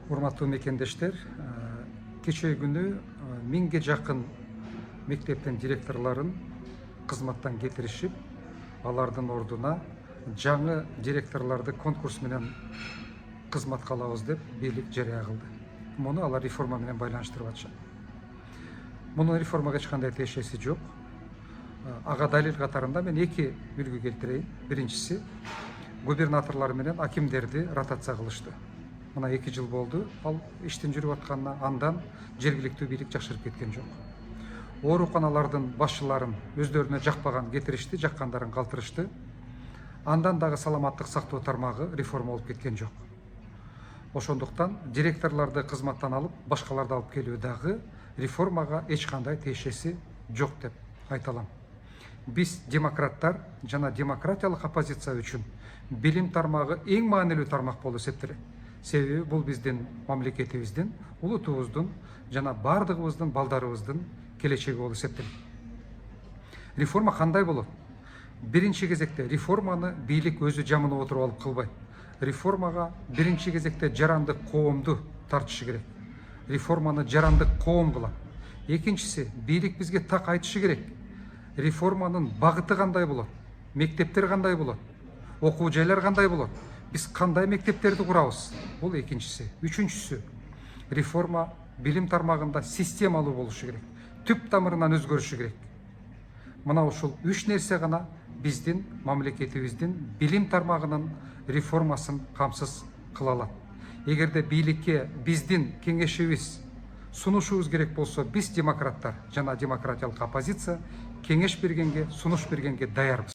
Урматтуу мекендештер, кечээ күнү 1000ге жакын мектептин директорлорун кызматтан кетиришип, алардын ордуна жаңы директорлорду конкурс менен кызматка алабыз деп бийлик жарыя кылды. Муну алар реформа менен байланыштырып атышат. Мунун реформага эч кандай тиешеси жок. Ага далил катарында мен эки үлгү келтирейин. Биринчиси, губернаторлор менен акимдерди ротация кылышты. Мына 2 жыл болду, ал иштин жүрүп атканына андан жергиликтүү бийлик жакшырып кеткен жок. Ооруканалардын башчыларын өздөрүнө жакпаган кетиришти, жаккандарын калтырышты. Андан дагы саламаттык сактоо тармагы реформа болуп кеткен жок. Ошондуктан директорлорду кызматтан алып, башкаларды алып келүү дагы реформага эч кандай тиешеси жок деп айта алам. Биз демократтар жана демократиялык оппозиция үчүн билим тармагы эң маанилүү тармак болуп эсептелет. Себеби бул биздин мамлекетибиздин, улутубуздун жана бардыгыбыздын балдарыбыздын келечеги болуп эсептелет. Реформа кандай болот? Биринчи кезекте реформаны бийлик өзү жамынып отуруп алып кылбайт. Реформага биринчи кезекте жарандык коомду тартышы керек. Реформаны жарандык коом кылат. Экинчиси, бийлик бизге так айтышы керек. Реформанын багыты кандай болот? Мектептер кандай болот? Окуу жайлар кандай болот? Биз кандай мектептерди курабыз? Бул экинчиси. Үчүнчүсү, реформа билим тармагында системалуу болушу керек. Түп тамырынан өзгөрүшү керек. Мына ушул 3 нерсе гана биздин мамлекетибиздин билим тармагынын реформасын камсыз кыла алат. Эгерде бийликке биздин кеңешибиз сунушубуз керек болсо, биз демократтар жана демократиялык оппозиция кеңеш бергенге, сунуш бергенге даярбыз.